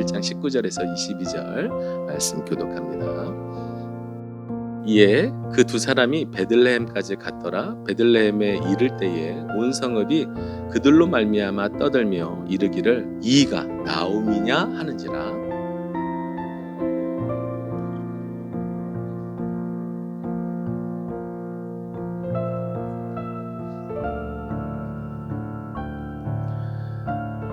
1장 19절에서 22절 말씀 교독합니다. 이에 그 두 사람이 베들레헴까지 갔더라. 베들레헴에 이를 때에 온 성읍이 그들로 말미암아 떠들며 이르기를 이가 나오미냐 하는지라.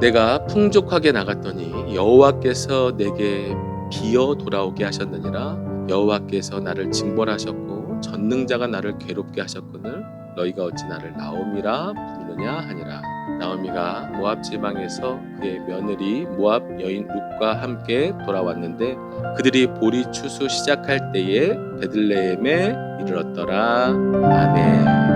내가 풍족하게 나갔더니 여호와께서 내게 비어 돌아오게 하셨느니라. 여호와께서 나를 징벌하셨고 전능자가 나를 괴롭게 하셨거늘 너희가 어찌 나를 나오미라 부르느냐 하니라. 나오미가 모압 지방에서 그의 며느리 모압 여인 룻과 함께 돌아왔는데 그들이 보리 추수 시작할 때에 베들레헴에 이르렀더라. 아멘.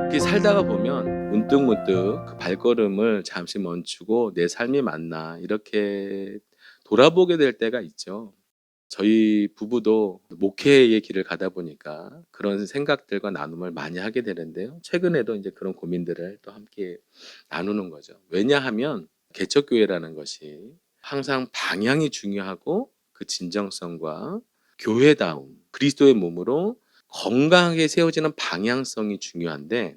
이렇게 살다가 보면 문득문득 그 발걸음을 잠시 멈추고 내 삶이 맞나 이렇게 돌아보게 될 때가 있죠. 저희 부부도 목회의 길을 가다 보니까 그런 생각들과 나눔을 많이 하게 되는데요. 최근에도 이제 그런 고민들을 또 함께 나누는 거죠. 왜냐하면 개척교회라는 것이 항상 방향이 중요하고 그 진정성과 교회다움, 그리스도의 몸으로 건강하게 세워지는 방향성이 중요한데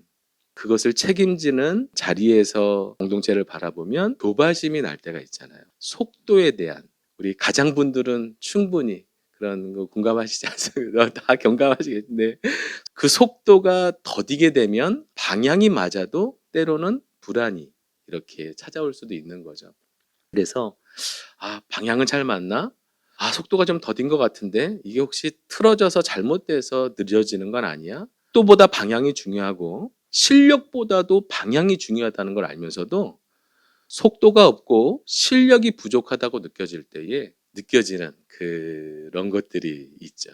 그것을 책임지는 자리에서 공동체를 바라보면 조바심이 날 때가 있잖아요. 속도에 대한 우리 가장분들은 충분히 그런 거 공감하시지 않습니까? 다 경감하시겠는데 그 속도가 더디게 되면 방향이 맞아도 때로는 불안이 이렇게 찾아올 수도 있는 거죠. 그래서 방향은 잘 맞나? 속도가 좀 더딘 것 같은데 이게 혹시 틀어져서 잘못돼서 느려지는 건 아니야? 속도보다 방향이 중요하고 실력보다도 방향이 중요하다는 걸 알면서도 속도가 없고 실력이 부족하다고 느껴질 때에 느껴지는 그런 것들이 있죠.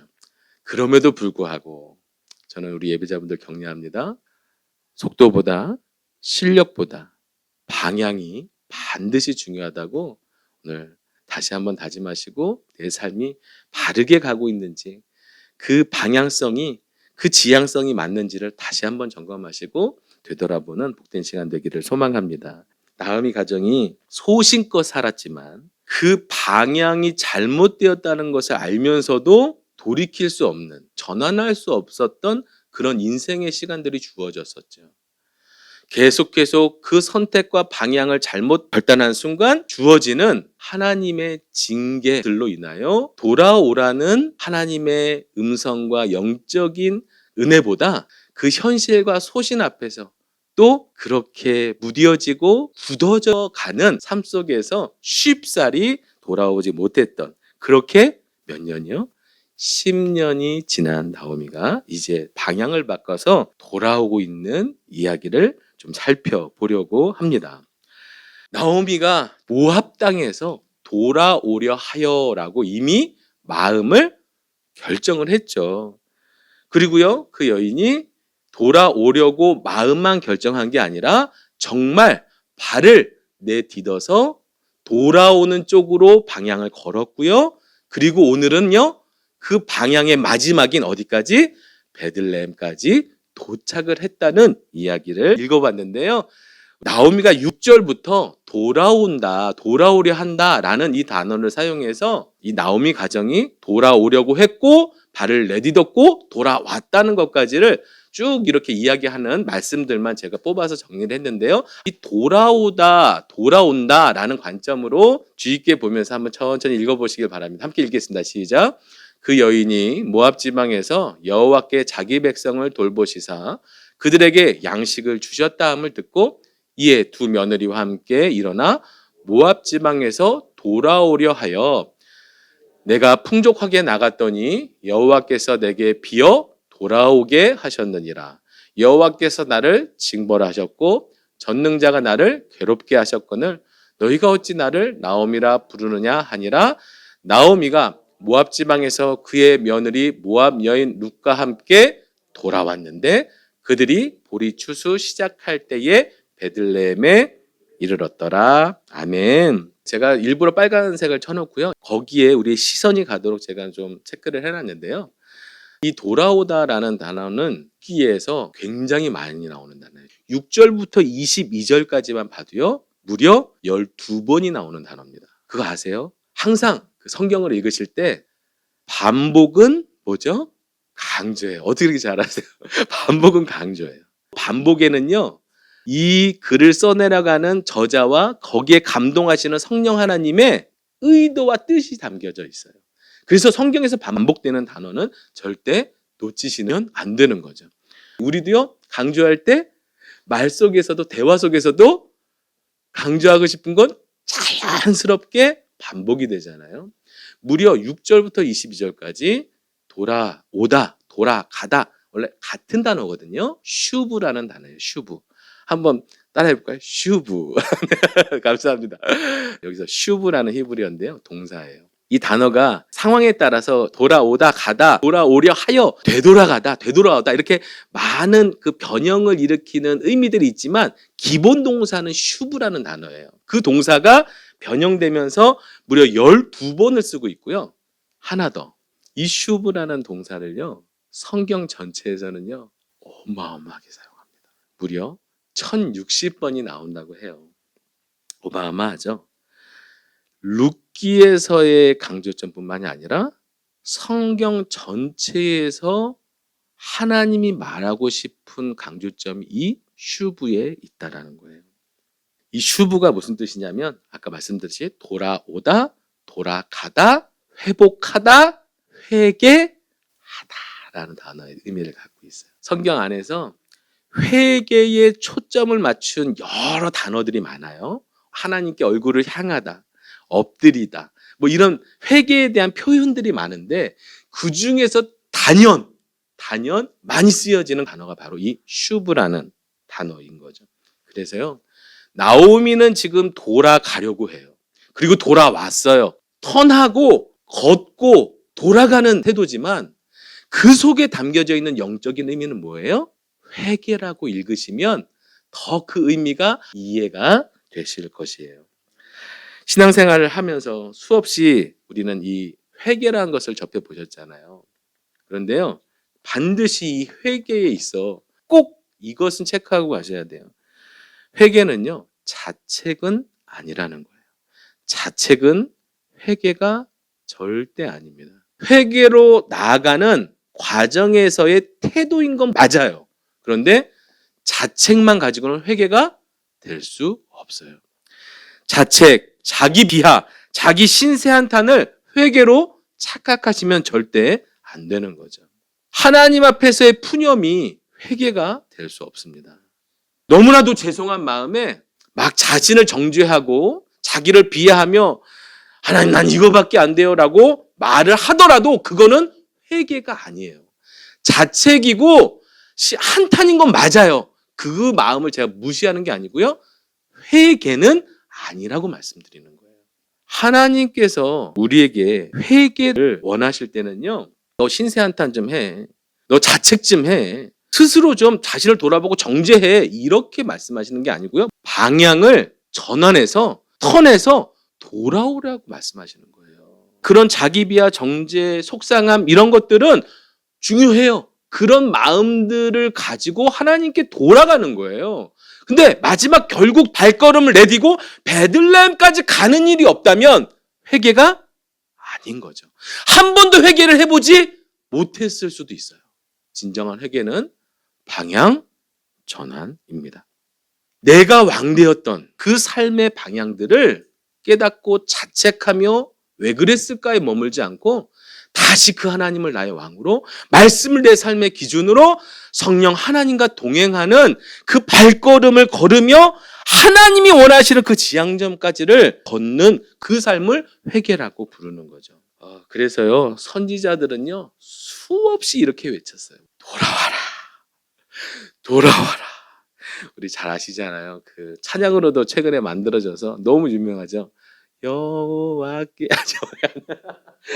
그럼에도 불구하고 저는 우리 예배자분들 격려합니다. 속도보다 실력보다 방향이 반드시 중요하다고 오늘 다시 한번 다짐하시고 내 삶이 바르게 가고 있는지 그 방향성이 그 지향성이 맞는지를 다시 한번 점검하시고 되돌아보는 복된 시간 되기를 소망합니다. 나오미 가정이 소신껏 살았지만 그 방향이 잘못되었다는 것을 알면서도 돌이킬 수 없는, 전환할 수 없었던 그런 인생의 시간들이 주어졌었죠. 계속 그 선택과 방향을 잘못 결단한 순간 주어지는 하나님의 징계들로 인하여 돌아오라는 하나님의 음성과 영적인 은혜보다 그 현실과 소신 앞에서 또 그렇게 무뎌지고 굳어져 가는 삶 속에서 쉽사리 돌아오지 못했던 그렇게 몇 년이요? 10년이 지난 나오미가 이제 방향을 바꿔서 돌아오고 있는 이야기를 좀 살펴보려고 합니다. 나오미가 모압 땅에서 돌아오려 하여라고 이미 마음을 결정을 했죠. 그리고요, 그 여인이 돌아오려고 마음만 결정한 게 아니라 정말 발을 내딛어서 돌아오는 쪽으로 방향을 걸었고요. 그리고 오늘은요, 그 방향의 마지막인 어디까지? 베들레헴까지 도착을 했다는 이야기를 읽어봤는데요. 나오미가 6절부터 돌아온다, 돌아오려 한다라는 이 단어를 사용해서 이 나오미 가정이 돌아오려고 했고 발을 내딛었고 돌아왔다는 것까지를 쭉 이렇게 이야기하는 말씀들만 제가 뽑아서 정리를 했는데요. 이 돌아오다, 돌아온다라는 관점으로 주의 있게 보면서 한번 천천히 읽어보시길 바랍니다. 함께 읽겠습니다. 시작. 그 여인이 모압 지방에서 여호와께 자기 백성을 돌보시사 그들에게 양식을 주셨다 함을 듣고 이에 두 며느리와 함께 일어나 모압 지방에서 돌아오려 하여 내가 풍족하게 나갔더니 여호와께서 내게 비어 돌아오게 하셨느니라. 여호와께서 나를 징벌하셨고 전능자가 나를 괴롭게 하셨거늘 너희가 어찌 나를 나오미라 부르느냐 하니라. 나오미가 모압 지방에서 그의 며느리 모압 여인 룻과 함께 돌아왔는데 그들이 보리 추수 시작할 때에 베들레헴에 이르렀더라. 아멘. 제가 일부러 빨간색을 쳐놓고요. 거기에 우리의 시선이 가도록 제가 좀 체크를 해놨는데요. 이 돌아오다라는 단어는 기에서 굉장히 많이 나오는 단어예요. 6절부터 22절까지만 봐도요. 무려 12번이 나오는 단어입니다. 그거 아세요? 항상 그 성경을 읽으실 때 반복은 뭐죠? 강조예요. 어떻게 그렇게 잘하세요? 반복은 강조예요. 반복에는요, 이 글을 써내려가는 저자와 거기에 감동하시는 성령 하나님의 의도와 뜻이 담겨져 있어요. 그래서 성경에서 반복되는 단어는 절대 놓치시면 안 되는 거죠. 우리도요, 강조할 때 말 속에서도 대화 속에서도 강조하고 싶은 건 자연스럽게 반복이 되잖아요. 무려 6절부터 22절까지 돌아오다, 돌아가다, 원래 같은 단어거든요. 슈브라는 단어예요. 슈브. 한번 따라해볼까요? 슈브. 감사합니다. 여기서 슈브라는 히브리어인데요. 동사예요. 이 단어가 상황에 따라서 돌아오다, 가다, 돌아오려 하여, 되돌아가다, 되돌아오다 이렇게 많은 그 변형을 일으키는 의미들이 있지만 기본 동사는 슈브라는 단어예요. 그 동사가 변형되면서 무려 12번을 쓰고 있고요. 하나 더. 이 슈브라는 동사를요, 성경 전체에서는요, 어마어마하게 사용합니다. 무려 1060번이 나온다고 해요. 어마어마하죠? 룻기에서의 강조점뿐만이 아니라 성경 전체에서 하나님이 말하고 싶은 강조점이 이 슈브에 있다라는 거예요. 이 슈브가 무슨 뜻이냐면 아까 말씀드렸듯이 돌아오다, 돌아가다, 회복하다, 회개하다라는 단어의 의미를 갖고 있어요. 성경 안에서 회개에 초점을 맞춘 여러 단어들이 많아요. 하나님께 얼굴을 향하다, 엎드리다, 뭐 이런 회개에 대한 표현들이 많은데 그 중에서 단연 많이 쓰여지는 단어가 바로 이 슈브라는 단어인 거죠. 그래서요, 나오미는 지금 돌아가려고 해요. 그리고 돌아왔어요. 턴하고 걷고 돌아가는 태도지만 그 속에 담겨져 있는 영적인 의미는 뭐예요? 회개라고 읽으시면 더 그 의미가 이해가 되실 것이에요. 신앙생활을 하면서 수없이 우리는 이 회개라는 것을 접해보셨잖아요. 그런데요, 반드시 이 회개에 있어 꼭 이것은 체크하고 가셔야 돼요. 회개는요, 자책은 아니라는 거예요. 자책은 회개가 절대 아닙니다. 회개로 나아가는 과정에서의 태도인 건 맞아요. 그런데 자책만 가지고는 회개가 될 수 없어요. 자책, 자기 비하, 자기 신세 한탄을 회개로 착각하시면 절대 안 되는 거죠. 하나님 앞에서의 푸념이 회개가 될 수 없습니다. 너무나도 죄송한 마음에 막 자신을 정죄하고 자기를 비하하며 하나님 난 이거밖에 안 돼요 라고 말을 하더라도 그거는 회개가 아니에요. 자책이고 한탄인 건 맞아요. 그 마음을 제가 무시하는 게 아니고요. 회개는 아니라고 말씀드리는 거예요. 하나님께서 우리에게 회개를 원하실 때는요, 너 신세 한탄 좀 해. 너 자책 좀 해. 스스로 좀 자신을 돌아보고 정죄해. 이렇게 말씀하시는 게 아니고요. 방향을 전환해서 턴해서 돌아오라고 말씀하시는 거예요. 그런 자기 비하, 정죄, 속상함 이런 것들은 중요해요. 그런 마음들을 가지고 하나님께 돌아가는 거예요. 근데 마지막 결국 발걸음을 내디고 베들레헴까지 가는 일이 없다면 회개가 아닌 거죠. 한 번도 회개를 해보지 못했을 수도 있어요. 진정한 회개는 방향 전환입니다. 내가 왕되었던 그 삶의 방향들을 깨닫고 자책하며 왜 그랬을까에 머물지 않고 다시 그 하나님을 나의 왕으로, 말씀을 내 삶의 기준으로 성령 하나님과 동행하는 그 발걸음을 걸으며 하나님이 원하시는 그 지향점까지를 걷는 그 삶을 회개라고 부르는 거죠. 그래서요, 선지자들은요, 수없이 이렇게 외쳤어요. 돌아와라. 돌아와라. 우리 잘 아시잖아요. 그 찬양으로도 최근에 만들어져서 너무 유명하죠. 여호와께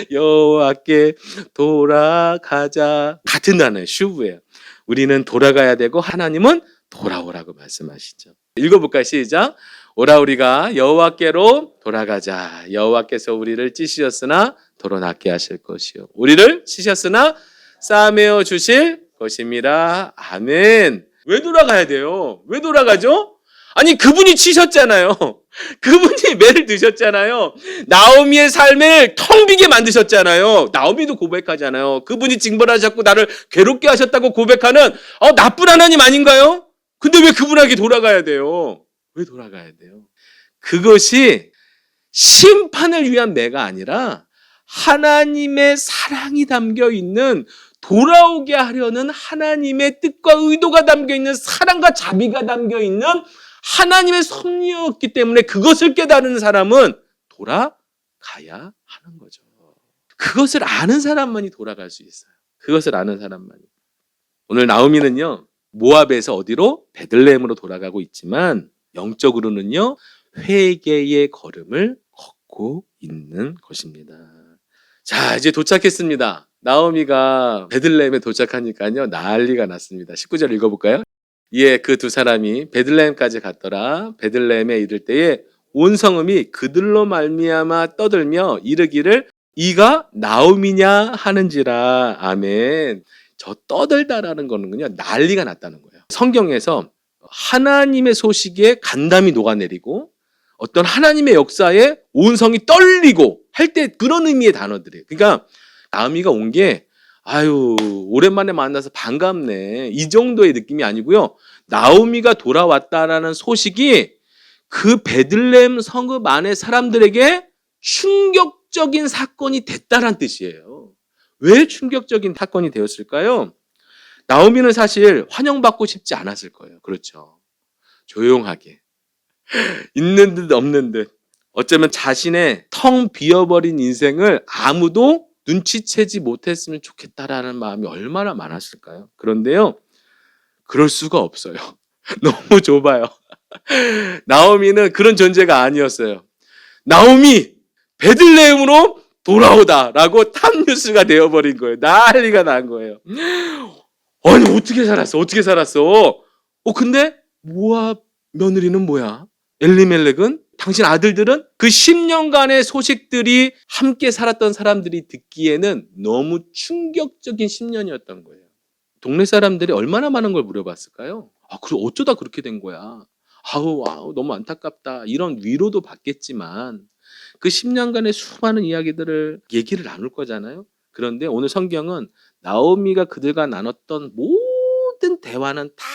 여호와께 돌아가자. 같은 단어예요. 슈브예요. 우리는 돌아가야 되고 하나님은 돌아오라고 말씀하시죠. 읽어볼까요? 시작. 오라 우리가 여호와께로 돌아가자. 여호와께서 우리를 찢으셨으나 도로 낫게 하실 것이요 우리를 치셨으나 싸매어 주실 것입니다. 아멘. 왜 돌아가야 돼요? 왜 돌아가죠? 아니 그분이 치셨잖아요. 그분이 매를 드셨잖아요. 나오미의 삶을 텅 비게 만드셨잖아요. 나오미도 고백하잖아요. 그분이 징벌하셨고 나를 괴롭게 하셨다고 고백하는 나쁜 하나님 아닌가요? 근데 왜 그분에게 돌아가야 돼요? 왜 돌아가야 돼요? 그것이 심판을 위한 매가 아니라 하나님의 사랑이 담겨 있는, 돌아오게 하려는 하나님의 뜻과 의도가 담겨 있는, 사랑과 자비가 담겨 있는 하나님의 섭리였기 때문에 그것을 깨달은 사람은 돌아가야 하는 거죠. 그것을 아는 사람만이 돌아갈 수 있어요. 그것을 아는 사람만이. 오늘 나오미는요, 모압에서 어디로? 베들레헴으로 돌아가고 있지만 영적으로는요, 회개의 걸음을 걷고 있는 것입니다. 자, 이제 도착했습니다. 나오미가 베들레헴에 도착하니까요, 난리가 났습니다. 19절 읽어볼까요? 예, 그 두 사람이 베들레헴까지 갔더라. 베들레헴에 이를 때에 온 성읍이 그들로 말미암아 떠들며 이르기를 이가 나오미냐 하는지라. 아멘. 저 떠들다라는 거는요, 난리가 났다는 거예요. 성경에서 하나님의 소식에 간담이 녹아내리고 어떤 하나님의 역사에 온 성이 떨리고 할 때 그런 의미의 단어들이에요. 그러니까 나오미가 온 게 아유 오랜만에 만나서 반갑네 이 정도의 느낌이 아니고요. 나오미가 돌아왔다라는 소식이 그 베들레헴 성읍 안의 사람들에게 충격적인 사건이 됐다란 뜻이에요. 왜 충격적인 사건이 되었을까요? 나오미는 사실 환영받고 싶지 않았을 거예요. 그렇죠. 조용하게 있는 듯 없는 듯, 어쩌면 자신의 텅 비어버린 인생을 아무도 눈치채지 못했으면 좋겠다라는 마음이 얼마나 많았을까요? 그런데요, 그럴 수가 없어요. 너무 좁아요. 나오미는 그런 존재가 아니었어요. 나오미 베들레헴으로 돌아오다라고 탑뉴스가 되어버린 거예요. 난리가 난 거예요. 아니 어떻게 살았어? 어떻게 살았어? 근데 모압 며느리는 뭐야? 엘리멜렉은? 당신 아들들은? 그 10년간의 소식들이 함께 살았던 사람들이 듣기에는 너무 충격적인 10년이었던 거예요. 동네 사람들이 얼마나 많은 걸 물어봤을까요? 그럼 어쩌다 그렇게 된 거야? 아우, 너무 안타깝다. 이런 위로도 받겠지만 그 10년간의 수많은 이야기들을 얘기를 나눌 거잖아요. 그런데 오늘 성경은 나오미가 그들과 나눴던 모든 대화는 다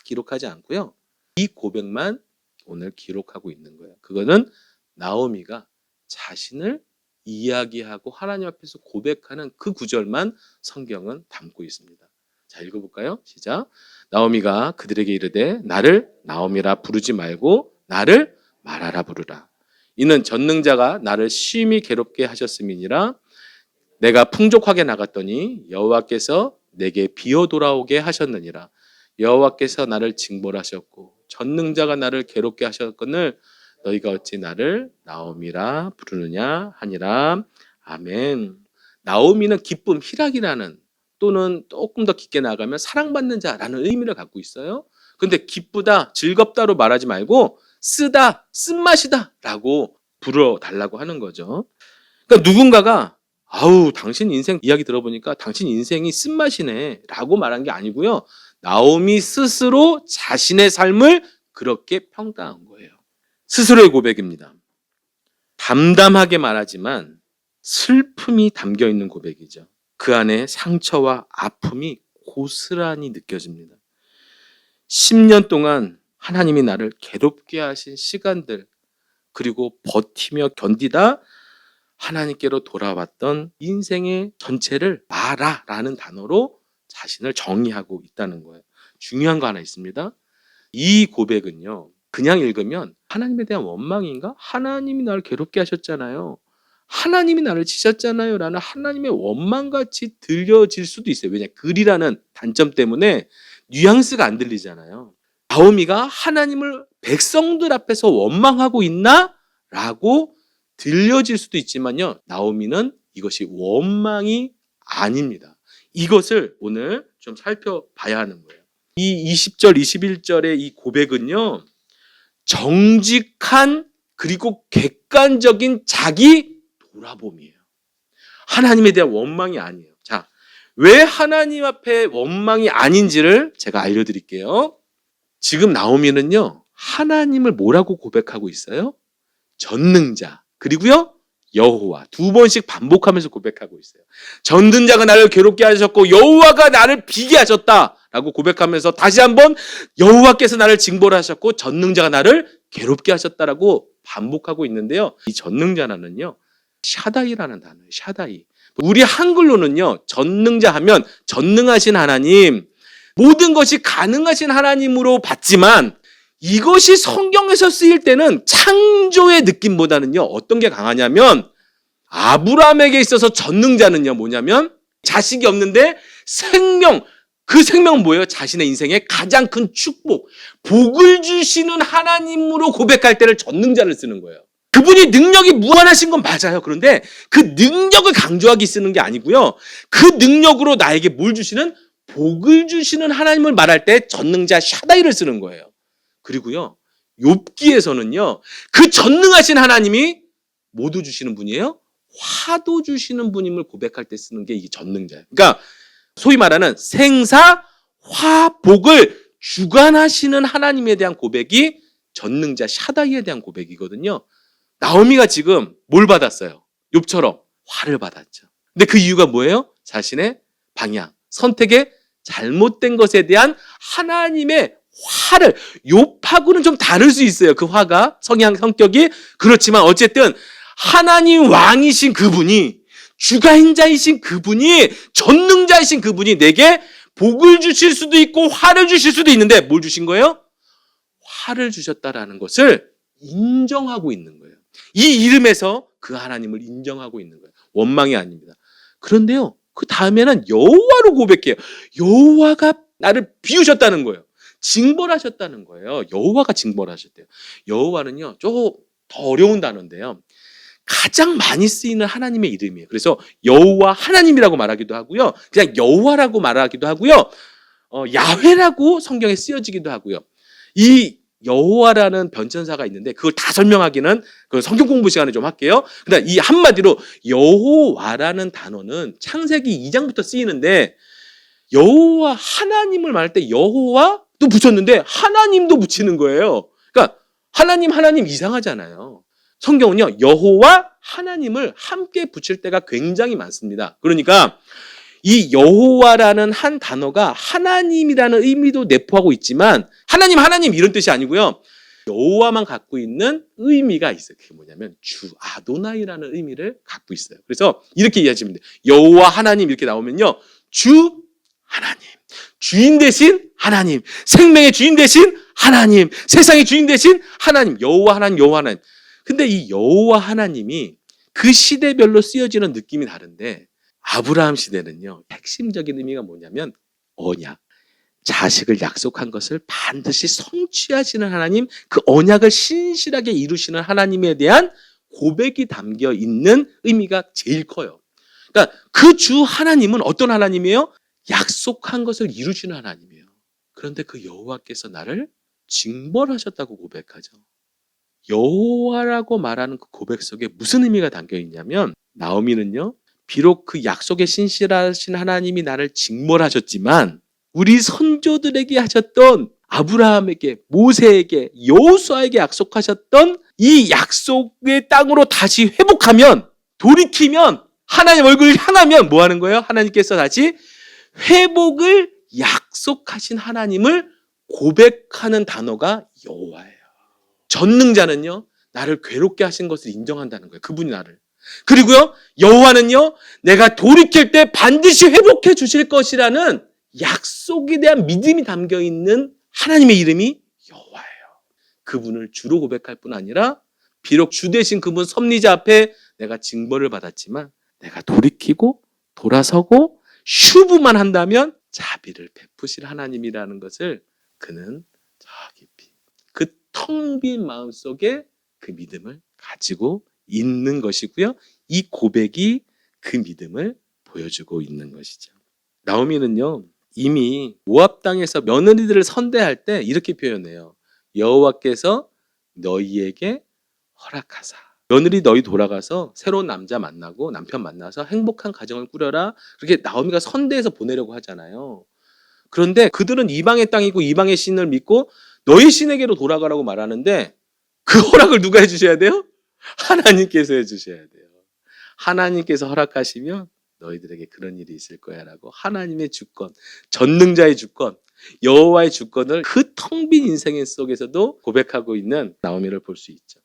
기록하지 않고요. 이 고백만 오늘 기록하고 있는 거예요. 그거는 나오미가 자신을 이야기하고 하나님 앞에서 고백하는 그 구절만 성경은 담고 있습니다. 자, 읽어볼까요? 시작. 나오미가 그들에게 이르되 나를 나오미라 부르지 말고 나를 마라라 부르라. 이는 전능자가 나를 심히 괴롭게 하셨음이니라. 내가 풍족하게 나갔더니 여호와께서 내게 비어 돌아오게 하셨느니라. 여호와께서 나를 징벌하셨고 전능자가 나를 괴롭게 하셨거늘 너희가 어찌 나를 나오미라 부르느냐 하니라. 아멘. 나오미는 기쁨, 희락이라는, 또는 조금 더 깊게 나가면 사랑받는 자라는 의미를 갖고 있어요. 근데 기쁘다, 즐겁다로 말하지 말고 쓰다, 쓴맛이다 라고 불어달라고 하는 거죠. 그러니까 누군가가 당신 인생 이야기 들어보니까 당신 인생이 쓴맛이네 라고 말한 게 아니고요. 나오미 스스로 자신의 삶을 그렇게 평가한 거예요. 스스로의 고백입니다. 담담하게 말하지만 슬픔이 담겨 있는 고백이죠. 그 안에 상처와 아픔이 고스란히 느껴집니다. 10년 동안 하나님이 나를 괴롭게 하신 시간들, 그리고 버티며 견디다 하나님께로 돌아왔던 인생의 전체를 마라라는 단어로 자신을 정의하고 있다는 거예요. 중요한 거 하나 있습니다. 이 고백은요, 그냥 읽으면 하나님에 대한 원망인가? 하나님이 나를 괴롭게 하셨잖아요. 하나님이 나를 치셨잖아요. 라는 하나님의 원망같이 들려질 수도 있어요. 왜냐? 글이라는 단점 때문에 뉘앙스가 안 들리잖아요. 나오미가 하나님을 백성들 앞에서 원망하고 있나? 라고 들려질 수도 있지만요. 나오미는 이것이 원망이 아닙니다. 이것을 오늘 좀 살펴봐야 하는 거예요. 이 20절, 21절의 이 고백은요, 정직한 그리고 객관적인 자기 돌아봄이에요. 하나님에 대한 원망이 아니에요. 자, 왜 하나님 앞에 원망이 아닌지를 제가 알려드릴게요. 지금 나오미는요, 하나님을 뭐라고 고백하고 있어요? 전능자, 그리고요 여호와, 두 번씩 반복하면서 고백하고 있어요. 전능자가 나를 괴롭게 하셨고 여호와가 나를 비게 하셨다라고 고백하면서 다시 한번 여호와께서 나를 징벌하셨고 전능자가 나를 괴롭게 하셨다라고 반복하고 있는데요. 이 전능자라는요 샤다이라는 단어예요. 샤다이. 우리 한글로는요 전능자 하면 전능하신 하나님, 모든 것이 가능하신 하나님으로 봤지만 이것이 성경에서 쓰일 때는 창조의 느낌보다는요 어떤 게 강하냐면, 아브라함에게 있어서 전능자는요 뭐냐면 자식이 없는데 생명, 그 생명은 뭐예요? 자신의 인생의 가장 큰 축복, 복을 주시는 하나님으로 고백할 때를 전능자를 쓰는 거예요. 그분이 능력이 무한하신 건 맞아요. 그런데 그 능력을 강조하기 쓰는 게 아니고요, 그 능력으로 나에게 뭘 주시는, 복을 주시는 하나님을 말할 때 전능자 샤다이를 쓰는 거예요. 그리고요 욥기에서는요 그 전능하신 하나님이 뭐도 주시는 분이에요? 화도 주시는 분임을 고백할 때 쓰는 게 이게 전능자예요. 그러니까 소위 말하는 생사 화복을 주관하시는 하나님에 대한 고백이 전능자 샤다이에 대한 고백이거든요. 나오미가 지금 뭘 받았어요? 욥처럼 화를 받았죠. 근데 그 이유가 뭐예요? 자신의 방향, 선택의 잘못된 것에 대한 하나님의 화를, 욥하고는 좀 다를 수 있어요. 그 화가, 성격이. 그렇지만 어쨌든 하나님 왕이신 그분이, 주관자이신 그분이, 전능자이신 그분이 내게 복을 주실 수도 있고 화를 주실 수도 있는데 뭘 주신 거예요? 화를 주셨다라는 것을 인정하고 있는 거예요. 이 이름에서 그 하나님을 인정하고 있는 거예요. 원망이 아닙니다. 그런데요 그 다음에는 여호와로 고백해요. 여호와가 나를 비우셨다는 거예요. 징벌하셨다는 거예요. 여호와가 징벌하셨대요. 여호와는요 조금 더 어려운 단어인데요 가장 많이 쓰이는 하나님의 이름이에요. 그래서 여호와 하나님이라고 말하기도 하고요, 그냥 여호와라고 말하기도 하고요, 야훼라고 성경에 쓰여지기도 하고요. 이 여호와라는 변천사가 있는데 그걸 다 설명하기는 그 성경 공부 시간에 좀 할게요. 근데 이 한마디로 여호와라는 단어는 창세기 2장부터 쓰이는데, 여호와 하나님을 말할 때 여호와도 붙였는데 하나님도 붙이는 거예요. 그러니까 하나님 이상하잖아요. 성경은요 여호와 하나님을 함께 붙일 때가 굉장히 많습니다. 그러니까 이 여호와라는 한 단어가 하나님이라는 의미도 내포하고 있지만, 하나님 이런 뜻이 아니고요, 여호와만 갖고 있는 의미가 있어요. 그게 뭐냐면 주 아도나이라는 의미를 갖고 있어요. 그래서 이렇게 이해하시면 돼요. 여호와 하나님 이렇게 나오면요 주 하나님, 주인 되신 하나님, 생명의 주인 되신 하나님, 세상의 주인 되신 하나님, 여호와 하나님, 여호와 하나님. 근데 이 여호와 하나님이 그 시대별로 쓰여지는 느낌이 다른데, 아브라함 시대는요 핵심적인 의미가 뭐냐면 언약, 자식을 약속한 것을 반드시 성취하시는 하나님, 그 언약을 신실하게 이루시는 하나님에 대한 고백이 담겨 있는 의미가 제일 커요. 그러니까 그 주 하나님은 어떤 하나님이에요? 약속한 것을 이루시는 하나님이에요. 그런데 그 여호와께서 나를 징벌하셨다고 고백하죠. 여호와라고 말하는 그 고백 속에 무슨 의미가 담겨 있냐면, 나오미는요 비록 그 약속에 신실하신 하나님이 나를 징벌하셨지만 우리 선조들에게 하셨던, 아브라함에게, 모세에게, 여호수아에게 약속하셨던 이 약속의 땅으로 다시 회복하면, 돌이키면, 하나님 얼굴을 향하면 뭐 하는 거예요? 하나님께서 다시 회복을 약속하신 하나님을 고백하는 단어가 여호와예요. 전능자는요 나를 괴롭게 하신 것을 인정한다는 거예요. 그분이 나를. 그리고요 여호와는요 내가 돌이킬 때 반드시 회복해 주실 것이라는 약속에 대한 믿음이 담겨 있는 하나님의 이름이 여호와예요. 그분을 주로 고백할 뿐 아니라, 비록 주 되신 그분 섭리자 앞에 내가 징벌을 받았지만 내가 돌이키고 돌아서고 슈브만 한다면 자비를 베푸실 하나님이라는 것을 그는 저 깊이 그 텅 빈 마음속에 그 믿음을 가지고 있는 것이고요, 이 고백이 그 믿음을 보여주고 있는 것이죠. 나오미는요 이미 모압 땅에서 며느리들을 선대할 때 이렇게 표현해요. 여호와께서 너희에게 허락하사, 며느리 너희 돌아가서 새로운 남자 만나고 남편 만나서 행복한 가정을 꾸려라, 그렇게 나오미가 선대해서 보내려고 하잖아요. 그런데 그들은 이방의 땅이고 이방의 신을 믿고 너희 신에게로 돌아가라고 말하는데 그 허락을 누가 해주셔야 돼요? 하나님께서 해주셔야 돼요. 하나님께서 허락하시면 너희들에게 그런 일이 있을 거야 라고 하나님의 주권, 전능자의 주권, 여호와의 주권을 그 텅 빈 인생 속에서도 고백하고 있는 나오미를 볼 수 있죠.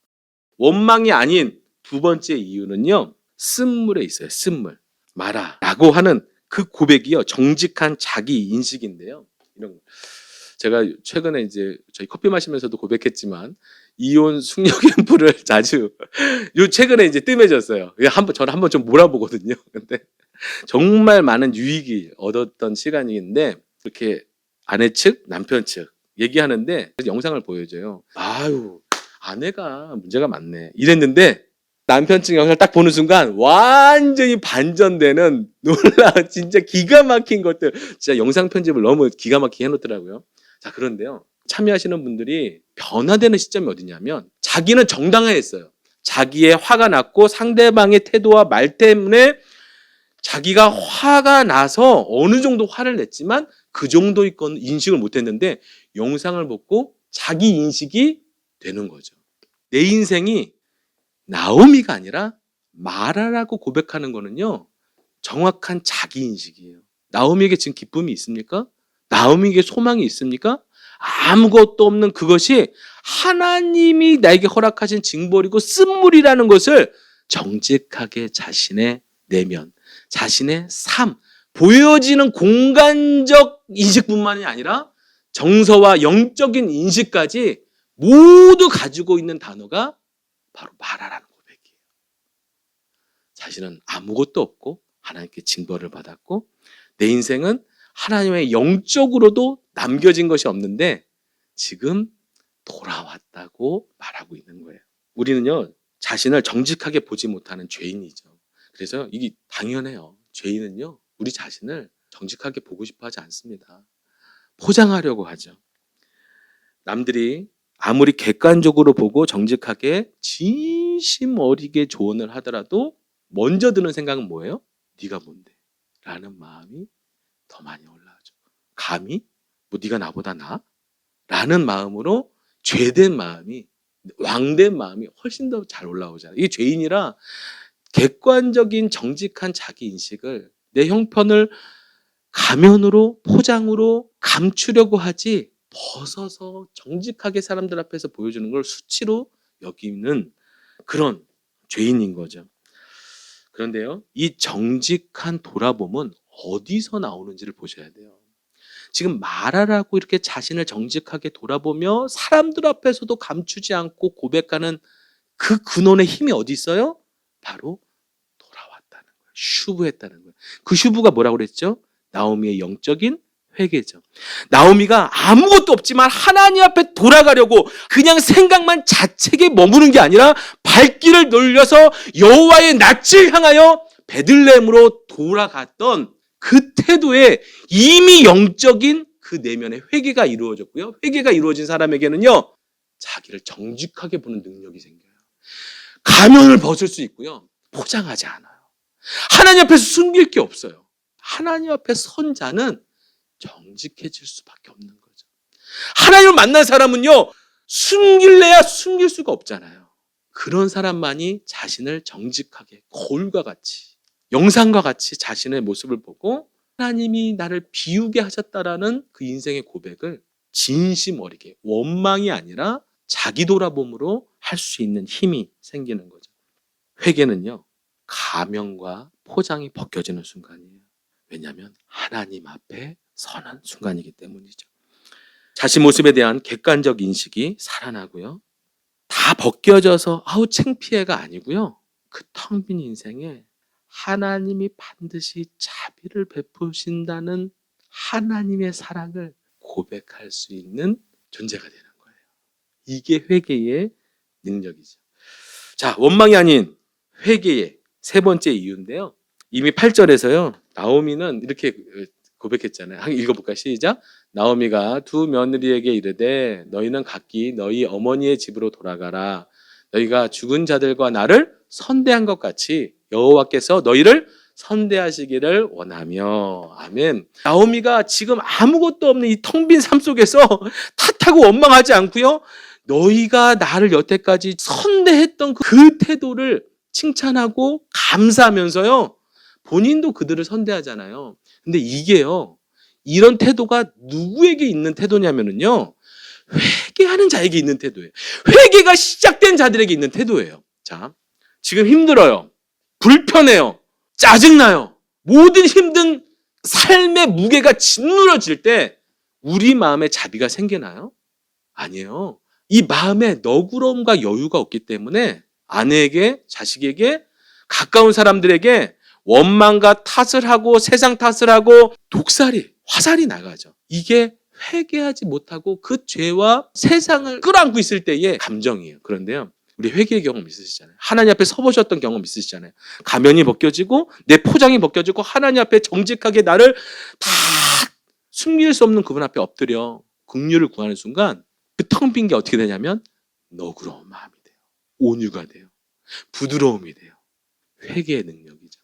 원망이 아닌 두 번째 이유는요, 쓴물에 있어요. 쓴물. 마라라고 하는 그 고백이요, 정직한 자기 인식인데요. 이런 제가 최근에 이제 저희 커피 마시면서도 고백했지만 이온 숙력앰플을 자주 요 최근에 이제 뜸해졌어요. 저는 한번 좀 몰아보거든요. 근데 정말 많은 유익이 얻었던 시간인데 이렇게 아내 측, 남편 측 얘기하는데 영상을 보여줘요. 아유, 아내가 문제가 많네 이랬는데 남편 측 영상을 딱 보는 순간 완전히 반전되는 놀라 진짜 기가 막힌 것들, 진짜 영상 편집을 너무 기가 막히게 해놓더라고요. 자, 그런데요, 참여하시는 분들이 변화되는 시점이 어디냐면 자기는 정당화했어요. 자기의 화가 났고 상대방의 태도와 말 때문에 자기가 화가 나서 어느 정도 화를 냈지만 그 정도의 건 인식을 못했는데 영상을 보고 자기 인식이 되는 거죠. 내 인생이 나오미가 아니라 마라라고 고백하는 거는요, 정확한 자기 인식이에요. 나오미에게 지금 기쁨이 있습니까? 나오미에게 소망이 있습니까? 아무것도 없는 그것이 하나님이 나에게 허락하신 징벌이고 쓴물이라는 것을 정직하게 자신의 내면, 자신의 삶, 보여지는 공간적 인식뿐만이 아니라 정서와 영적인 인식까지 모두 가지고 있는 단어가 바로 마라라는 고백이에요. 자신은 아무것도 없고 하나님께 징벌을 받았고 내 인생은 하나님의 영적으로도 남겨진 것이 없는데 지금 돌아왔다고 말하고 있는 거예요. 우리는요, 자신을 정직하게 보지 못하는 죄인이죠. 그래서 이게 당연해요. 죄인은요, 우리 자신을 정직하게 보고 싶어 하지 않습니다. 포장하려고 하죠. 남들이 아무리 객관적으로 보고 정직하게 진심 어리게 조언을 하더라도 먼저 드는 생각은 뭐예요? 네가 뭔데? 라는 마음이 더 많이 올라오죠. 감히? 뭐 네가 나보다 나아? 라는 마음으로 죄된 마음이, 왕된 마음이 훨씬 더 잘 올라오잖아요. 이게 죄인이라 객관적인 정직한 자기 인식을 내 형편을 가면으로 포장으로 감추려고 하지 벗어서 정직하게 사람들 앞에서 보여주는 걸 수치로 여기는 그런 죄인인 거죠. 그런데요, 이 정직한 돌아봄은 어디서 나오는지를 보셔야 돼요. 지금 말하라고 이렇게 자신을 정직하게 돌아보며 사람들 앞에서도 감추지 않고 고백하는 그 근원의 힘이 어디 있어요? 바로 돌아왔다는 거예요. 슈브했다는 거예요. 그 슈브가 뭐라고 그랬죠? 나오미의 영적인 회개죠. 나오미가 아무것도 없지만 하나님 앞에 돌아가려고 그냥 생각만 자책에 머무는 게 아니라 발길을 돌려서 여호와의 낯을 향하여 베들레헴으로 돌아갔던 그 태도에 이미 영적인 그 내면의 회개가 이루어졌고요. 회개가 이루어진 사람에게는요, 자기를 정직하게 보는 능력이 생겨요. 가면을 벗을 수 있고요, 포장하지 않아요. 하나님 앞에서 숨길 게 없어요. 하나님 앞에 선 자는 정직해질 수밖에 없는 거죠. 하나님을 만난 사람은요, 숨길래야 숨길 수가 없잖아요. 그런 사람만이 자신을 정직하게 거울과 같이, 영상과 같이 자신의 모습을 보고 하나님이 나를 비우게 하셨다라는 그 인생의 고백을 진심 어리게, 원망이 아니라 자기 돌아봄으로 할 수 있는 힘이 생기는 거죠. 회개는요, 가면과 포장이 벗겨지는 순간이에요. 왜냐하면 하나님 앞에 서는 순간이기 때문이죠. 자신 모습에 대한 객관적 인식이 살아나고요, 다 벗겨져서 아우 창피해가 아니고요, 그 텅 빈 인생에 하나님이 반드시 자비를 베푸신다는 하나님의 사랑을 고백할 수 있는 존재가 되는 거예요. 이게 회개의 능력이죠. 자, 원망이 아닌 회개의 세 번째 이유인데요, 이미 8절에서요 나오미는 이렇게 고백했잖아요. 한번 읽어볼까요? 시작. 나오미가 두 며느리에게 이르되 너희는 각기 너희 어머니의 집으로 돌아가라. 너희가 죽은 자들과 나를 선대한 것 같이 여호와께서 너희를 선대하시기를 원하며. 아멘. 나오미가 지금 아무것도 없는 이 텅 빈 삶 속에서 자책하고 원망하지 않고요. 너희가 나를 여태까지 선대했던 그 태도를 칭찬하고 감사하면서요. 본인도 그들을 선대하잖아요. 근데 이게요. 이런 태도가 누구에게 있는 태도냐면요. 회개하는 자에게 있는 태도예요. 회개가 시작된 자들에게 있는 태도예요. 자, 지금 힘들어요. 불편해요. 짜증나요. 모든 힘든 삶의 무게가 짓누러질 때 우리 마음에 자비가 생기나요? 아니에요. 이 마음에 너그러움과 여유가 없기 때문에 아내에게, 자식에게, 가까운 사람들에게 원망과 탓을 하고 세상 탓을 하고 독살이, 화살이 나가죠. 이게 회개하지 못하고 그 죄와 세상을 끌어안고 있을 때의 감정이에요. 그런데요. 우리 회개의 경험 있으시잖아요. 하나님 앞에 서보셨던 경험 있으시잖아요. 가면이 벗겨지고 내 포장이 벗겨지고 하나님 앞에 정직하게 나를 다 숨길 수 없는 그분 앞에 엎드려 긍휼을 구하는 순간 그 텅 빈 게 어떻게 되냐면 너그러운 마음이 돼요. 온유가 돼요. 부드러움이 돼요. 회개의 능력이죠.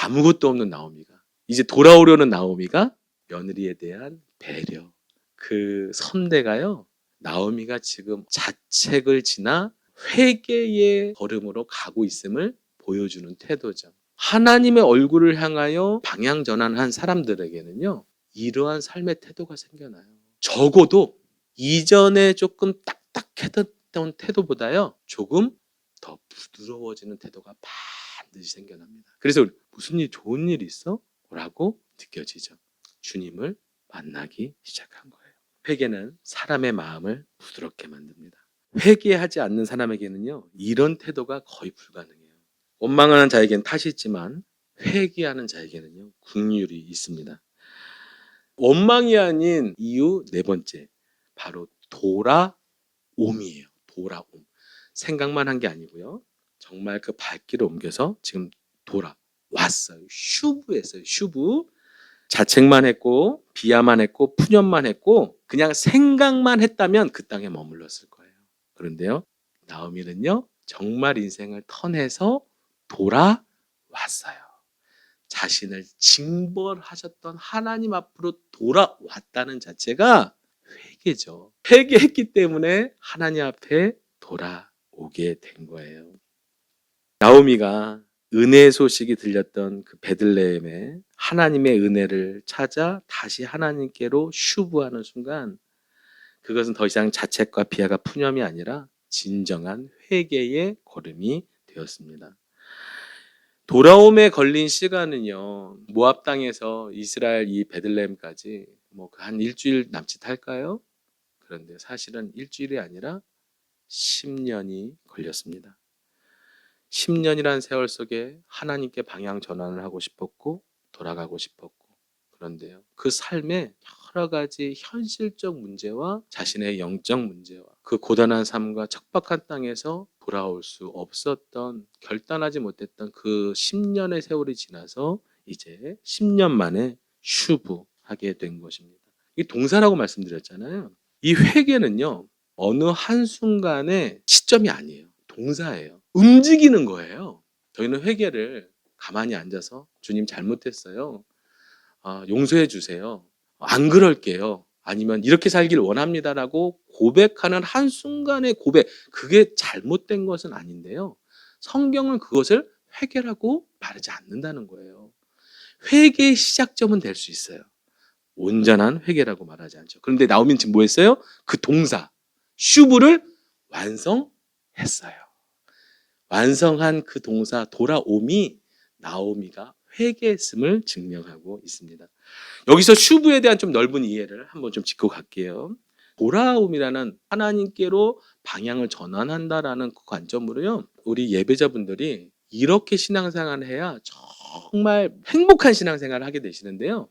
아무것도 없는 나오미가 이제 돌아오려는 나오미가 며느리에 대한 배려, 그 선대가요. 나오미가 지금 자책을 지나 회개의 걸음으로 가고 있음을 보여주는 태도죠. 하나님의 얼굴을 향하여 방향 전환한 사람들에게는요. 이러한 삶의 태도가 생겨나요. 적어도 이전에 조금 딱딱했던 태도보다요. 조금 더 부드러워지는 태도가 반드시 생겨납니다. 그래서 무슨 일 좋은 일 있어? 라고 느껴지죠. 주님을 만나기 시작한 거예요. 회개는 사람의 마음을 부드럽게 만듭니다. 회개하지 않는 사람에게는요. 이런 태도가 거의 불가능해요. 원망하는 자에게는 탓이 있지만 회개하는 자에게는요. 긍휼이 있습니다. 원망이 아닌 이유 네 번째, 바로 돌아옴이에요. 돌아옴. 생각만 한 게 아니고요. 정말 그 발길을 옮겨서 지금 돌아왔어요. 슈브했어요. 슈브. 자책만 했고 비하만 했고 푸념만 했고 그냥 생각만 했다면 그 땅에 머물렀을 거예요. 그런데요. 나오미는요. 정말 인생을 턴해서 돌아왔어요. 자신을 징벌하셨던 하나님 앞으로 돌아왔다는 자체가 회개죠. 회개했기 때문에 하나님 앞에 돌아오게 된 거예요. 나오미가 은혜의 소식이 들렸던 그 베들레헴에 하나님의 은혜를 찾아 다시 하나님께로 슈브하는 순간 그것은 더 이상 자책과 비하가 푸념이 아니라 진정한 회개의 걸음이 되었습니다. 돌아옴에 걸린 시간은요. 모압 땅에서 이스라엘 이 베들레헴까지 한 일주일 남짓 할까요? 그런데 사실은 일주일이 아니라 10년이 걸렸습니다. 10년이라는 세월 속에 하나님께 방향 전환을 하고 싶었고 돌아가고 싶었고 그런데요. 그 삶에 여러 가지 현실적 문제와 자신의 영적 문제와 그 고단한 삶과 척박한 땅에서 돌아올 수 없었던 결단하지 못했던 그 10년의 세월이 지나서 이제 10년 만에 슈브하게 된 것입니다. 이 동사라고 말씀드렸잖아요. 이 회개는요. 어느 한순간의 시점이 아니에요. 동사예요. 움직이는 거예요. 저희는 회개를 가만히 앉아서 주님 잘못했어요. 용서해 주세요. 안 그럴게요. 아니면 이렇게 살길 원합니다라고 고백하는 한순간의 고백, 그게 잘못된 것은 아닌데요. 성경은 그것을 회개라고 말하지 않는다는 거예요. 회개의 시작점은 될 수 있어요. 온전한 회개라고 말하지 않죠. 그런데 나오미는 지금 뭐 했어요? 그 동사, 슈브를 완성했어요. 완성한 그 동사 돌아옴이 나오미가 회개했음을 증명하고 있습니다. 여기서 슈브에 대한 좀 넓은 이해를 한번 좀 짚고 갈게요. 돌아옴이라는 하나님께로 방향을 전환한다라는 그 관점으로요. 우리 예배자분들이 이렇게 신앙생활을 해야 정말 행복한 신앙생활을 하게 되시는데요.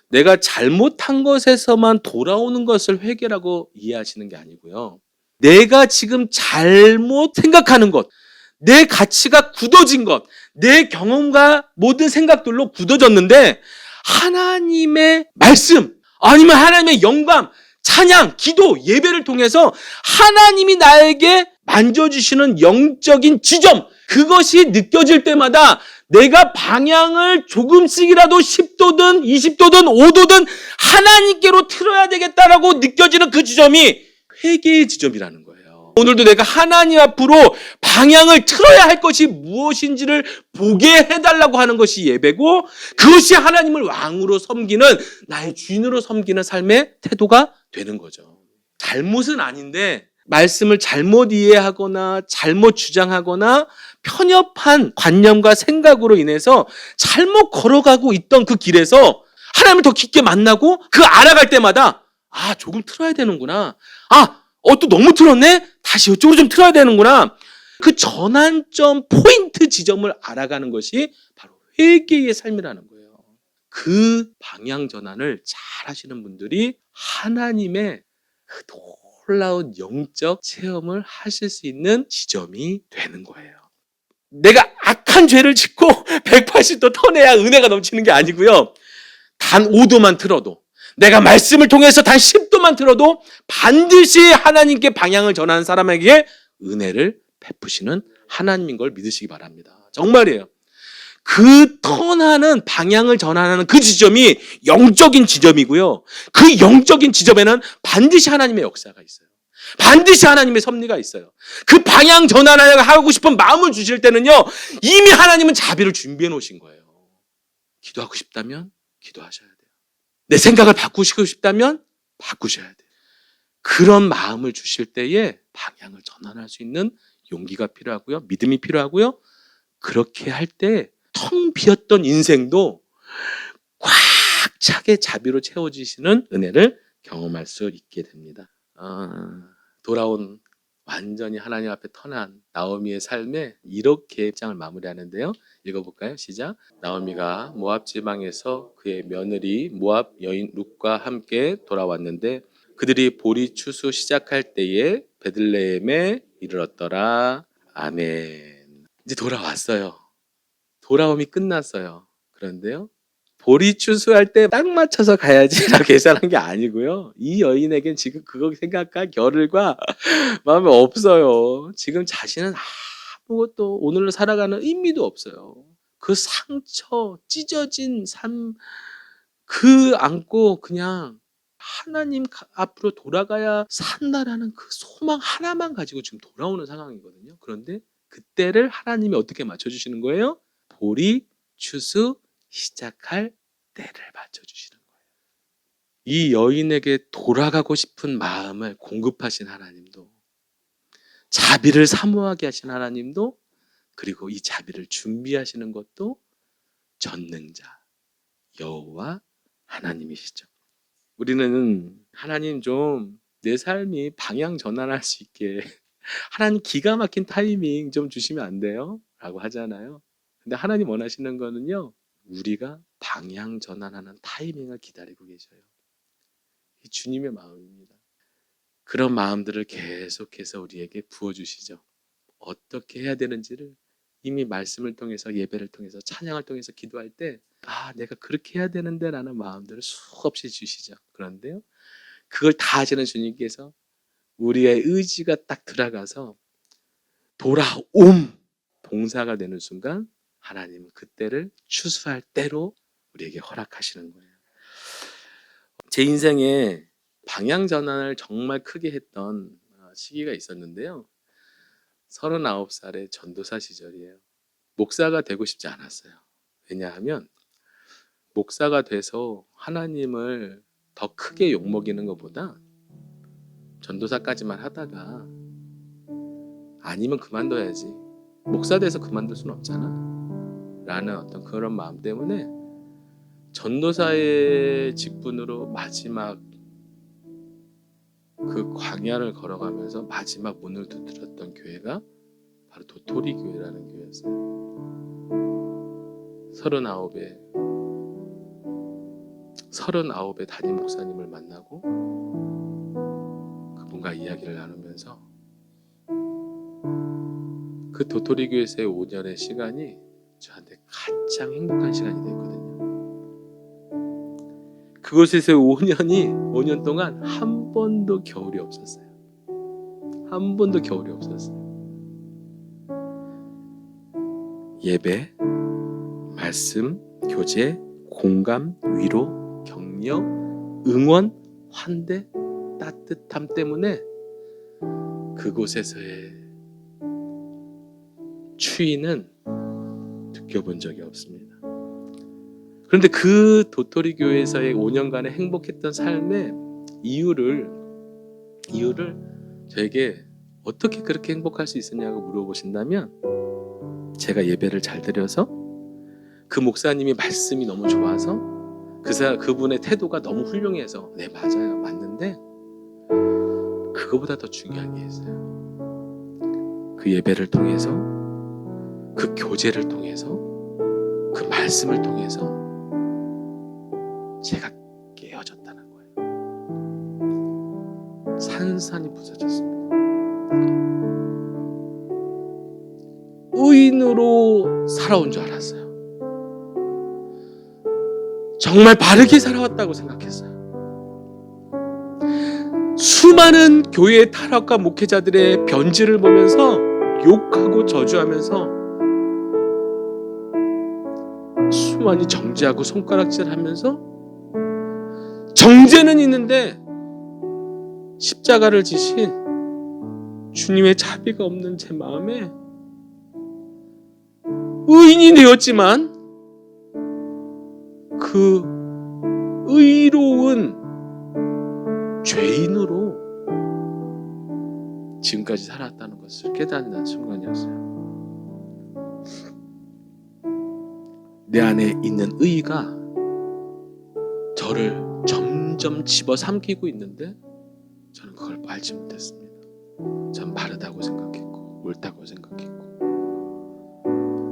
내가 잘못한 것에서만 돌아오는 것을 회개라고 이해하시는 게 아니고요. 내가 지금 잘못 생각하는 것, 내 가치가 굳어진 것, 내 경험과 모든 생각들로 굳어졌는데 하나님의 말씀, 아니면 하나님의 영광, 찬양, 기도, 예배를 통해서 하나님이 나에게 만져주시는 영적인 지점, 그것이 느껴질 때마다 내가 방향을 조금씩이라도 10도든 20도든 5도든 하나님께로 틀어야 되겠다라고 느껴지는 그 지점이 회개의 지점이라는 거예요. 오늘도 내가 하나님 앞으로 방향을 틀어야 할 것이 무엇인지를 보게 해달라고 하는 것이 예배고, 그것이 하나님을 왕으로 섬기는, 나의 주인으로 섬기는 삶의 태도가 되는 거죠. 잘못은 아닌데 말씀을 잘못 이해하거나 잘못 주장하거나 편협한 관념과 생각으로 인해서 잘못 걸어가고 있던 그 길에서 하나님을 더 깊게 만나고 그 알아갈 때마다 조금 틀어야 되는구나. 또 너무 틀었네? 다시 이쪽으로 좀 틀어야 되는구나. 그 전환점 포인트 지점을 알아가는 것이 바로 회개의 삶이라는 거예요. 그 방향 전환을 잘 하시는 분들이 하나님의 그 놀라운 영적 체험을 하실 수 있는 지점이 되는 거예요. 내가 악한 죄를 짓고 180도 터내야 은혜가 넘치는 게 아니고요. 단 5도만 틀어도, 내가 말씀을 통해서 단 10도만 틀어도 반드시 하나님께 방향을 전하는 사람에게 은혜를 베푸시는 하나님인 걸 믿으시기 바랍니다. 정말이에요. 그 턴하는 방향을 전하는 그 지점이 영적인 지점이고요. 그 영적인 지점에는 반드시 하나님의 역사가 있어요. 반드시 하나님의 섭리가 있어요. 그 방향 전환을 하고 싶은 마음을 주실 때는요, 이미 하나님은 자비를 준비해 놓으신 거예요. 기도하고 싶다면 기도하셔야 돼요. 내 생각을 바꾸시고 싶다면 바꾸셔야 돼요. 그런 마음을 주실 때에 방향을 전환할 수 있는 용기가 필요하고요. 믿음이 필요하고요. 그렇게 할 때 텅 비었던 인생도 꽉 차게 자비로 채워지시는 은혜를 경험할 수 있게 됩니다. 돌아온 완전히 하나님 앞에 턴한 나오미의 삶에 이렇게 장을 마무리하는데요. 읽어볼까요? 시작. 나오미가 모압 지방에서 그의 며느리 모압 여인 룻과 함께 돌아왔는데 그들이 보리 추수 시작할 때에 베들레헴에 이르렀더라. 아멘. 이제 돌아왔어요. 돌아옴이 끝났어요. 그런데요, 보리 추수할 때 딱 맞춰서 가야지라고 계산한 게 아니고요. 이 여인에겐 지금 그거 생각할 겨를과 마음이 없어요. 지금 자신은 아무것도 오늘을 살아가는 의미도 없어요. 그 상처, 찢어진 삶, 그 안고 그냥 하나님 앞으로 돌아가야 산다라는 그 소망 하나만 가지고 지금 돌아오는 상황이거든요. 그런데 그때를 하나님이 어떻게 맞춰주시는 거예요? 보리 추수 시작할 때를 맞춰주시는 거예요. 이 여인에게 돌아가고 싶은 마음을 공급하신 하나님도, 자비를 사모하게 하신 하나님도, 그리고 이 자비를 준비하시는 것도 전능자 여호와 하나님이시죠. 우리는 하나님 좀 내 삶이 방향 전환할 수 있게 하나님 기가 막힌 타이밍 좀 주시면 안 돼요? 라고 하잖아요. 근데 하나님 원하시는 거는요, 우리가 방향 전환하는 타이밍을 기다리고 계셔요. 이 주님의 마음입니다. 그런 마음들을 계속해서 우리에게 부어주시죠. 어떻게 해야 되는지를 이미 말씀을 통해서, 예배를 통해서, 찬양을 통해서 기도할 때 내가 그렇게 해야 되는데 라는 마음들을 수없이 주시죠. 그런데요, 그걸 다 하시는 주님께서 우리의 의지가 딱 들어가서 돌아옴 동사가 되는 순간 하나님은 그때를 추수할 때로 우리에게 허락하시는 거예요. 제 인생에 방향 전환을 정말 크게 했던 시기가 있었는데요. 39살의 전도사 시절이에요. 목사가 되고 싶지 않았어요. 왜냐하면 목사가 돼서 하나님을 더 크게 욕먹이는 것보다 전도사까지만 하다가 아니면 그만둬야지, 목사 돼서 그만둘 수는 없잖아 라는 어떤 그런 마음 때문에 전도사의 직분으로 마지막 그 광야를 걸어가면서 마지막 문을 두드렸던 교회가 바로 도토리 교회라는 교회였어요. 39의 담임 목사님을 만나고 그분과 이야기를 나누면서 그 도토리 교회에서의 5년의 시간이 저한테 가장 행복한 시간이 됐거든요. 그곳에서의 5년 동안 한 번도 겨울이 없었어요. 한 번도 겨울이 없었어요. 예배, 말씀, 교제, 공감, 위로, 격려, 응원, 환대, 따뜻함 때문에 그곳에서의 추위는 느껴본 적이 없습니다. 그런데 그 도토리 교회에서의 5년간의 행복했던 삶의 이유를 저에게 어떻게 그렇게 행복할 수 있었냐고 물어보신다면, 제가 예배를 잘 드려서, 그 목사님이 말씀이 너무 좋아서, 그분의 태도가 너무 훌륭해서, 네 맞아요, 맞는데 그거보다 더 중요한 게 있어요. 그 예배를 통해서, 그 교제를 통해서, 그 말씀을 통해서 제가 깨어졌다는 거예요. 산산이 부서졌습니다. 의인으로 살아온 줄 알았어요. 정말 바르게 살아왔다고 생각했어요. 수많은 교회의 타락과 목회자들의 변질을 보면서 욕하고 저주하면서 수많이 정죄하고 손가락질하면서, 정죄는 있는데 십자가를 지신 주님의 자비가 없는 제 마음에 의인이 되었지만 그 의로운 죄인으로 지금까지 살았다는 것을 깨닫는 순간이었어요. 내 안에 있는 의의가 저를 점점 집어삼키고 있는데 저는 그걸 알지 못했습니다. 전 바르다고 생각했고 옳다고 생각했고.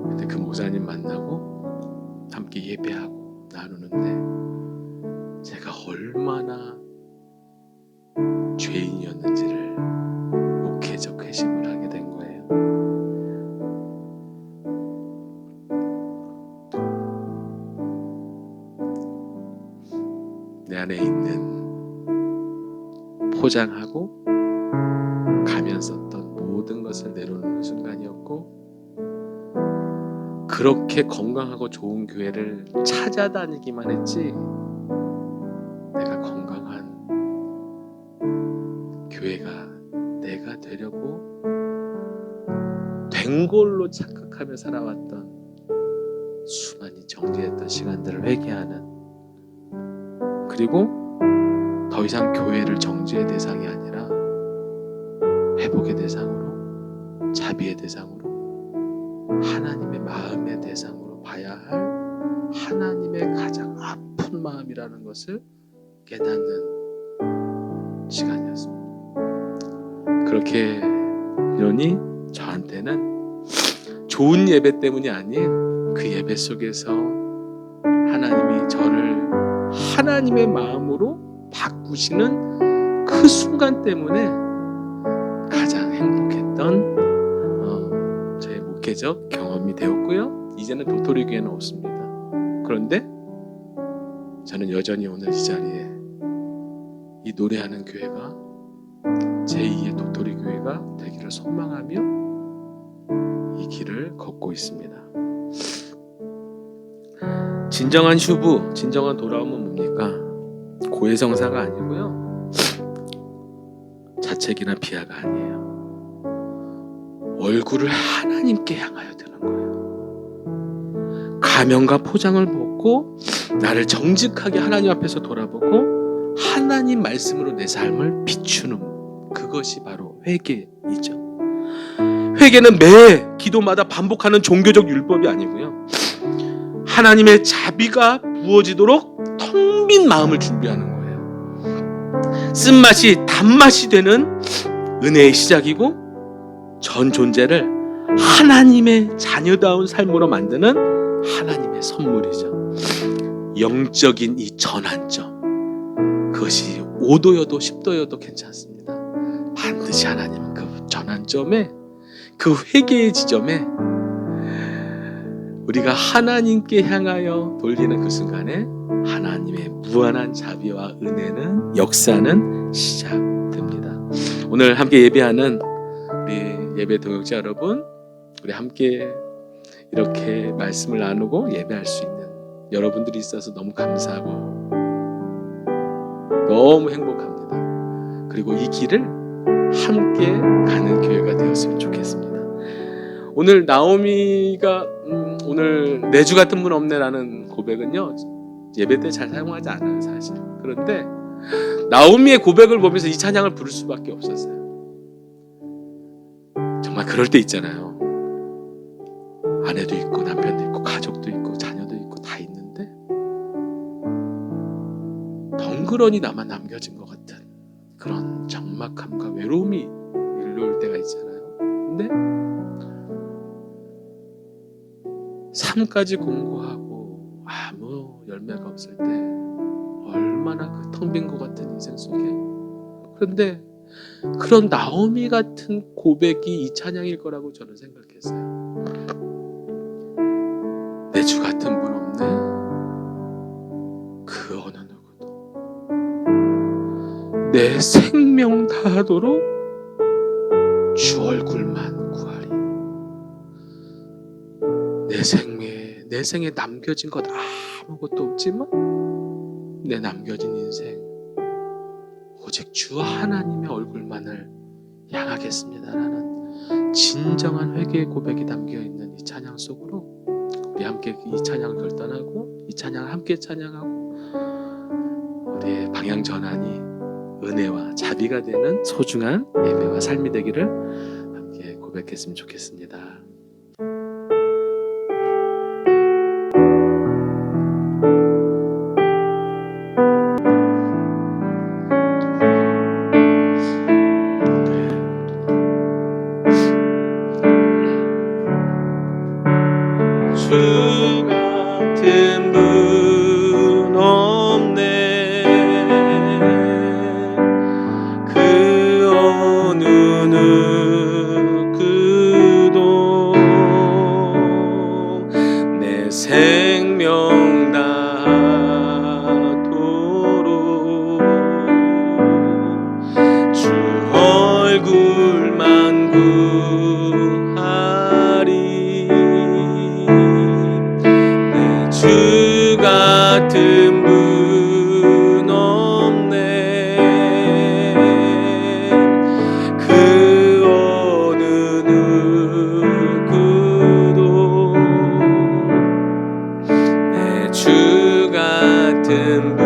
근데 그 목사님 만나고 함께 예배하고 나누는데 제가 얼마나 죄인이었는지를 목회적 회심을 하게 된 거예요. 내 안에 있는 포장하고 가면 썼던 모든 것을 내려놓는 순간이었고, 그렇게 건강하고 좋은 교회를 찾아다니기만 했지 내가 건강한 교회가 내가 되려고 된 걸로 착각하며 살아왔던 수많이 정죄했던 시간들을 회개하는, 그리고 더 이상 교회를 정죄의 대상이 아니라 회복의 대상으로, 자비의 대상으로, 하나님의 마음의 대상으로 봐야 할 하나님의 가장 아픈 마음이라는 것을 깨닫는 시간이었습니다. 그렇게 이러니 저한테는 좋은 예배 때문이 아닌 그 예배 속에서 하나님이 저를 하나님의 마음으로 바꾸시는 그 순간 때문에 가장 행복했던 저의 목회적 경험이 되었고요. 이제는 도토리 교회는 없습니다. 그런데 저는 여전히 오늘 이 자리에 이 노래하는 교회가 제2의 도토리 교회가 되기를 소망하며 이 길을 걷고 있습니다. 진정한 휴부, 진정한 돌아옴은 뭡니까? 고해성사가 아니고요, 자책이나 비하가 아니에요. 얼굴을 하나님께 향하여 드는 거예요. 가면과 포장을 벗고 나를 정직하게 하나님 앞에서 돌아보고 하나님 말씀으로 내 삶을 비추는, 그것이 바로 회개이죠. 회개는 매 기도마다 반복하는 종교적 율법이 아니고요, 하나님의 자비가 부어지도록 텅 빈 마음을 준비하는 거예요. 쓴맛이 단맛이 되는 은혜의 시작이고, 전 존재를 하나님의 자녀다운 삶으로 만드는 하나님의 선물이죠. 영적인 이 전환점, 그것이 5도여도 10도여도 괜찮습니다. 반드시 하나님은 그 전환점에, 그 회개의 지점에 우리가 하나님께 향하여 돌리는 그 순간에 하나님의 무한한 자비와 은혜는, 역사는 시작됩니다. 오늘 함께 예배하는 우리 예배 동역자 여러분, 우리 함께 이렇게 말씀을 나누고 예배할 수 있는 여러분들이 있어서 너무 감사하고 너무 행복합니다. 그리고 이 길을 함께 가는 교회가 되었으면 좋겠습니다. 오늘 나오미가 오늘 내주 같은 분 없네라는 고백은요, 예배 때 잘 사용하지 않아요, 사실. 그런데 나오미의 고백을 보면서 이 찬양을 부를 수밖에 없었어요. 정말 그럴 때 있잖아요. 아내도 있고 남편도 있고 가족도 있고 자녀도 있고 다 있는데 덩그러니 나만 남겨진 것 같은 그런 적막함과 외로움이 일러올 때가 있잖아요. 근데 삶까지 공고하고 아무 열매가 없을 때 얼마나 그 텅 빈 것 같은 인생 속에, 그런데 그런 나오미 같은 고백이 이 찬양일 거라고 저는 생각했어요. 내 주 같은 분 없네, 그 어느 누구도. 내 생명 다하도록 주 얼굴만 구하리. 내 생에 남겨진 것 아무것도 없지만 내 남겨진 인생 오직 주 하나님의 얼굴만을 향하겠습니다라는 진정한 회개의 고백이 담겨있는 이 찬양 속으로 우리 함께 이 찬양을 결단하고 이 찬양을 함께 찬양하고 우리의 방향 전환이 은혜와 자비가 되는 소중한 예배와 삶이 되기를 함께 고백했으면 좋겠습니다. 주 같은 분 없네, 그 어느 누구도. 내 생명 다하도록 주 얼굴만 구하리. 주 같은 분 없네, 그 어느 누구도. 내 주 같은 분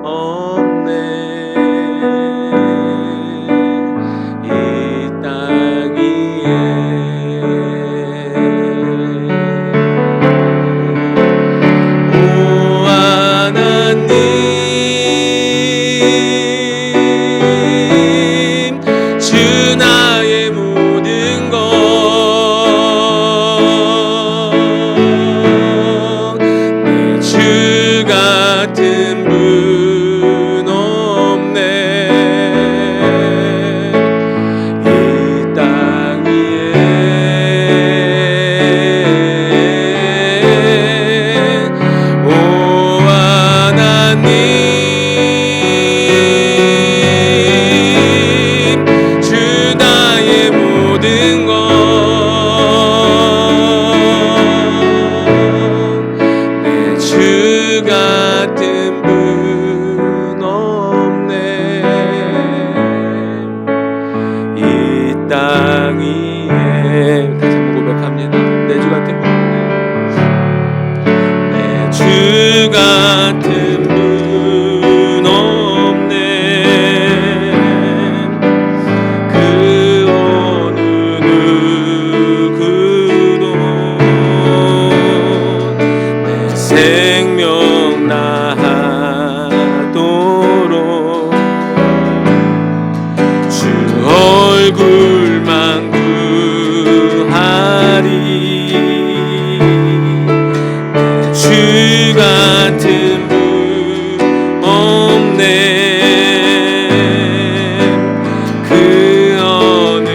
없네, 이 땅 위에. 주 나의 모든 것, 내 주 같은 분 없네, 이 땅 위에. 오 하나님, 모든 것, 내 주 같은 분 없네, 이 땅 위에. 다시 한번 고백합니다. 내 주 같은 분 없네, 내 주 같은 분 없네, 생명 나하도록 주 얼굴만 구하리. 주 같은 분 없네, 그 어느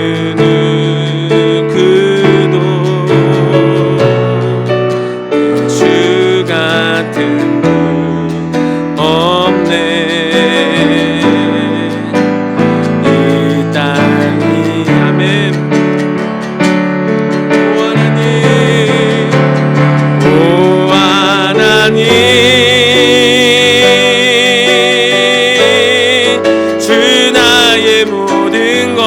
누구도. 주 같은 분 없네, 이 땅 위에. 모든 것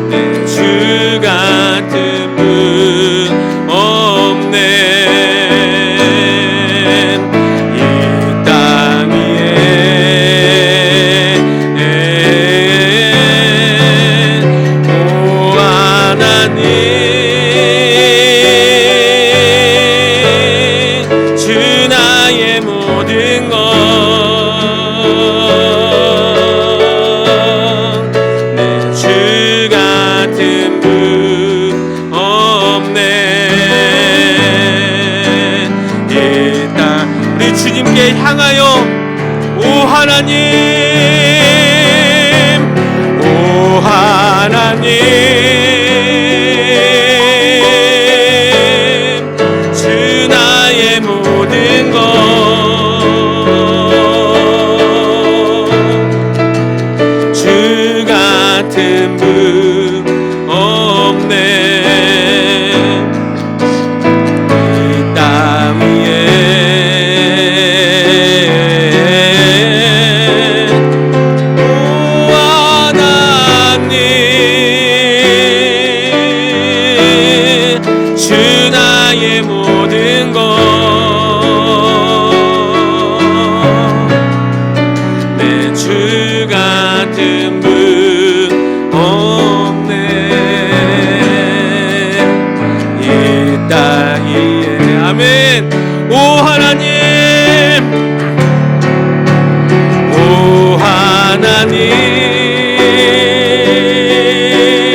내 주 같은 분 없네. 이 땅 위에 오 하나님 주 나의 모든 것 내 주 같은 분 없네. 이 땅 우리 주님께 향하여 오 하나님 오 하나님 주 나의 모든 것 주 같은 분 없네. 이 땅 위에 오 하나님 주 나의 모든 것 내 주 같은 분 없네. 이 땅 위에 아멘. 오 하나님 오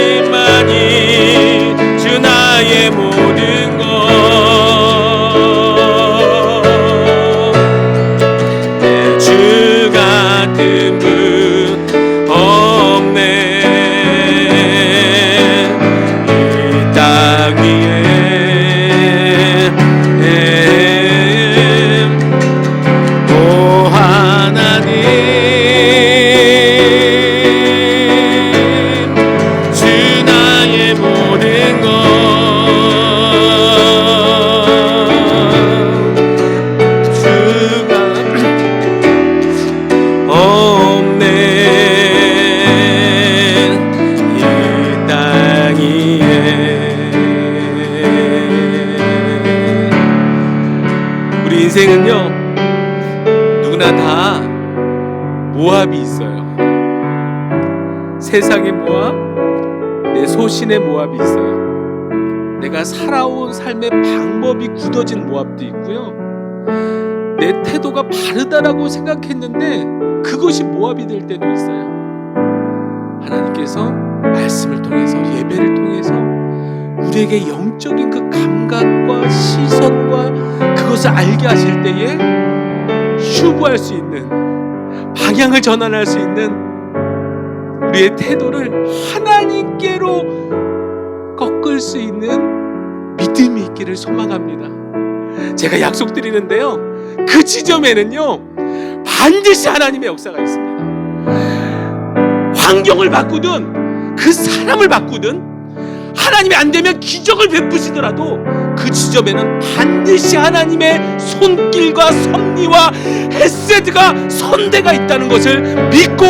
하나님만이 주 나의 모든 것 내 주 같은 분 없네. 이 땅 위에 오 하나님 주 나의 모든 것 주가 없네. 이 땅 위에 우리 인생은요 누구나 다 모압이 있어요. 세상의 모압, 내 소신의 모압이 있어요. 내가 살아온 삶의 방법이 굳어진 모압도 있고요. 내 태도가 바르다라고 생각했는데 그것이 모압이 될 때도 있어요. 하나님께서 말씀을 통해서 예배를 통해서 우리에게 영적인 그 감각과 시선과 그것을 알게 하실 때에 휴부할 수 있는 방향을 전환할 수 있는 우리의 태도를 하나님께로 꺾을 수 있는 믿음이 있기를 소망합니다. 제가 약속드리는데요 그 지점에는요 반드시 하나님의 역사가 있습니다. 환경을 바꾸든 그 사람을 바꾸든 하나님이 안 되면 기적을 베푸시더라도 그 지점에는 반드시 하나님의 손길과 섭리와 헤세드가 선대가 있다는 것을 믿고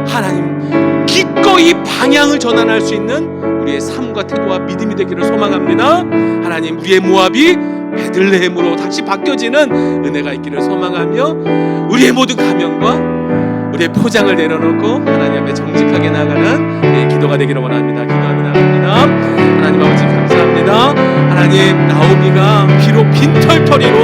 하나님 기꺼이 방향을 전환할 수 있는 우리의 삶과 태도와 믿음이 되기를 소망합니다. 하나님 우리의 모압이 베들레헴으로 다시 바뀌어지는 은혜가 있기를 소망하며 우리의 모든 가면과 우리의 포장을 내려놓고 하나님 앞에 정직하게 나가는 기도가 되기를 원합니다. 기도하며 나갑니다. 하나님 아버지 감사합니다. 하나님 나오미가 비록 빈털터리로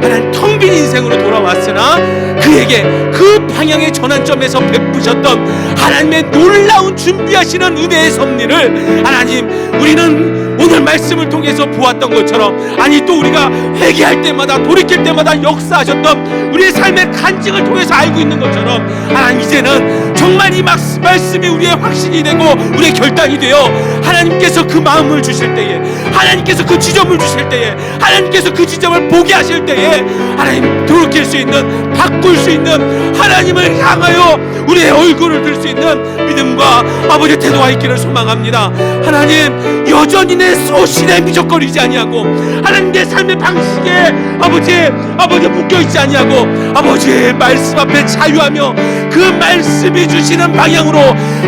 하나님 텅 빈 인생으로 돌아왔으나 그에게 그 방향의 전환점에서 베푸셨던 하나님의 놀라운 준비하시는 은혜의 섭리를 하나님 우리는 오늘 말씀을 통해서 보았던 것처럼 아니 또 우리가 회개할 때마다 돌이킬 때마다 역사하셨던 우리의 삶의 간증을 통해서 알고 있는 것처럼 하나님 이제는 정말 이 말씀이 우리의 확신이 되고 우리의 결단이 되어 하나님께서 그 마음을 주실 때에 하나님께서 그 지점을 주실 때에 하나님께서 그 지점을 보게 하실 때에 하나님 돌이킬 수 있는 바꿀 수 있는 하나님을 향하여 우리의 얼굴을 들 수 있는 믿음과 아버지의 태도가 있기를 소망합니다. 하나님 여전히 내 소신에 미적거리지 아니하고 하나님 내 삶의 방식에 아버지 묶여있지 아니하고 아버지의 말씀 앞에 앞에 자유하며 그 말씀이 주시는 방향으로,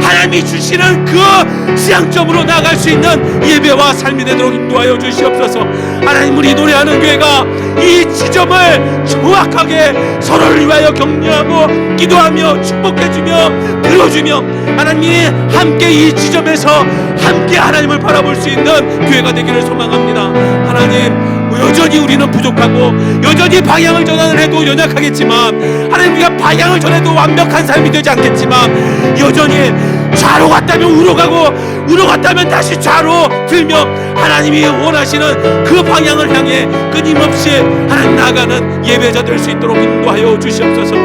하나님이 주시는 그 지향점으로 나아갈 수 있는 예배와 삶이 되도록 인도하여 주시옵소서. 하나님, 우리 노래하는 교회가 이 지점을 정확하게 서로를 위하여 격려하고 기도하며 축복해주며 들어주며, 하나님이 함께 이 지점에서 함께 하나님을 바라볼 수 있는 교회가 되기를 소망합니다. 하나님, 여전히 우리는 부족하고 여전히 방향을 전환을 해도 연약하겠지만, 하나님, 우리가 방향을 전해도 완벽한 삶이 되지 않겠지만, 여전히 좌로 갔다면 우로 가고 우로 갔다면 다시 좌로 들며 하나님이 원하시는 그 방향을 향해 끊임없이 하나님 나아가는 예배자 될 수 있도록 인도하여 주시옵소서.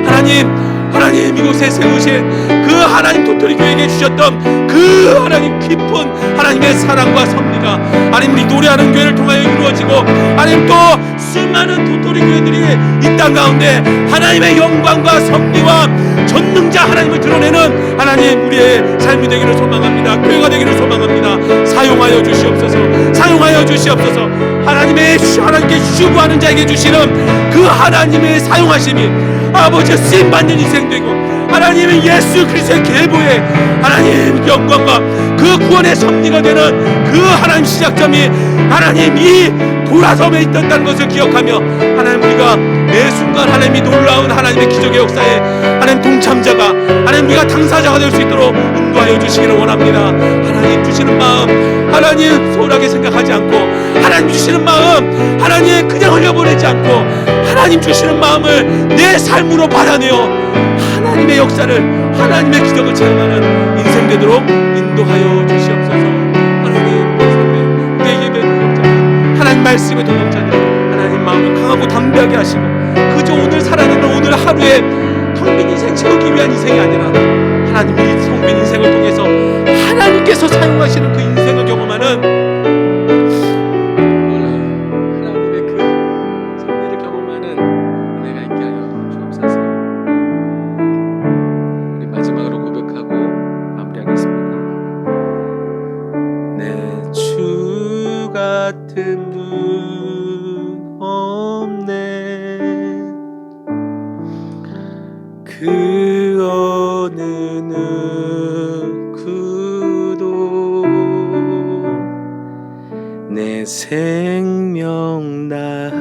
하나님, 이곳에 세우신 그 하나님 도토리 교회에게 주셨던 그 하나님 깊은 하나님의 사랑과 섭리가, 하나님, 우리 노래하는 교회를 통하여 이루어지고, 하나님, 또 수많은 도토리 교회들이 이 땅 가운데 하나님의 영광과 섭리와 전능자 하나님을 드러내는 하나님, 우리의 삶이 되기를 소망합니다. 교회가 되기를 소망합니다. 사용하여 주시옵소서. 사용하여 주시옵소서. 하나님께 슈브하는 자에게 주시는 그 하나님의 사용하심이 아버지 쓰임받는 인생 되고, 하나님의 예수 그리스도의 계보에 하나님 영광과 그 구원의 섭리가 되는 그 하나님 시작점이 하나님 이 도라섬에 있었다는 것을 기억하며, 하나님, 우리가 매 순간 하나님이 놀라운 하나님의 기적의 역사에 하나님 동참자가, 하나님, 우리가 당사자가 될 수 있도록 인도하여 주시기를 원합니다. 하나님 주시는 마음, 하나님 소홀하게 생각하지 않고, 하나님 주시는 마음, 하나님 그냥 흘려보내지 않고, 하나님 주시는 마음을 내 삶으로 받아내어 하나님의 역사를, 하나님의 기적을 체험하는 인생 되도록 인도하여 주시옵소서. 하나님, 내 예배 동역자, 하나님 말씀의 동역자들, 하나님 마음을 강하고 담대하게 하시고, 그저 오늘 살아가는 오늘 하루에 텅빈 인생 채우기 위한 인생이 아니라, 하나님 이 텅빈 인생을 통해서 하나님께서 사용하시는 그 인생을 경험하는, 하나님의 그 섭리를 경험하는 은혜가 있게 하여 주옵소서. 우리 마지막으로 고백하고 마무리하겠습니다. 내 주 같은 분 없네, 그 어느 누구도 내 생명 다하도록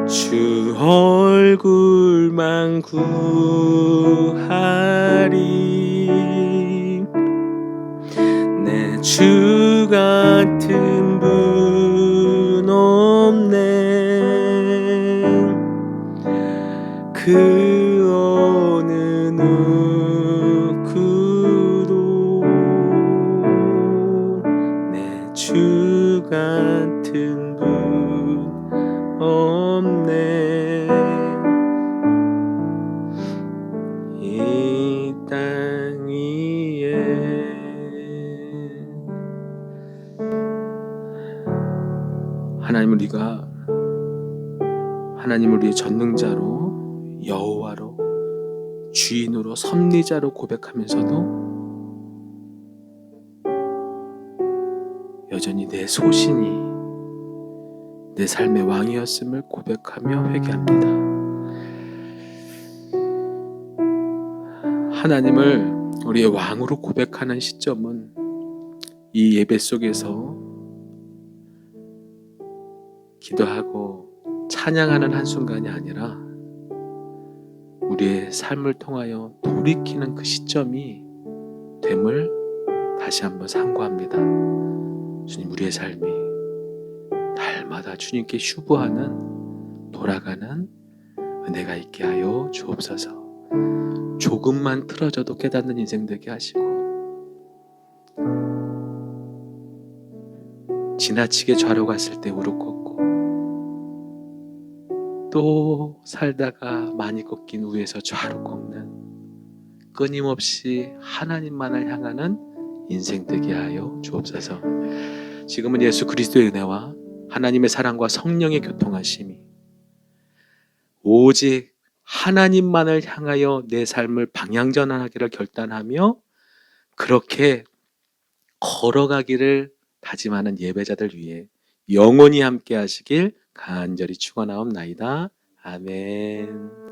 주 얼굴만 구하리. 내 주 같은 분 없네, 그 어느 누구도 내 주 같은 분 없네. 이 땅 위에 하나님을 우리의 전능자로, 여호와로, 주인으로, 섭리자로 고백하면서도 여전히 내 소신이 내 삶의 왕이었음을 고백하며 회개합니다. 하나님을 우리의 왕으로 고백하는 시점은 이 예배 속에서 기도하고 찬양하는 한순간이 아니라 우리의 삶을 통하여 돌이키는 그 시점이 됨을 다시 한번 상고합니다. 주님, 우리의 삶이 날마다 주님께 슈브하는, 돌아가는 은혜가 있게 하여 주옵소서. 조금만 틀어져도 깨닫는 인생 되게 하시고, 지나치게 좌로 갔을 때 우로 꺾고, 또 살다가 많이 꺾인 우에서 좌로 꺾는, 끊임없이 하나님만을 향하는 인생 되게 하여 주옵소서. 지금은 예수 그리스도의 은혜와 하나님의 사랑과 성령의 교통하심이 오직 하나님만을 향하여 내 삶을 방향전환하기를 결단하며 그렇게 걸어가기를 다짐하는 예배자들 위해 영원히 함께 하시길 간절히 축원하옵나이다. 아멘.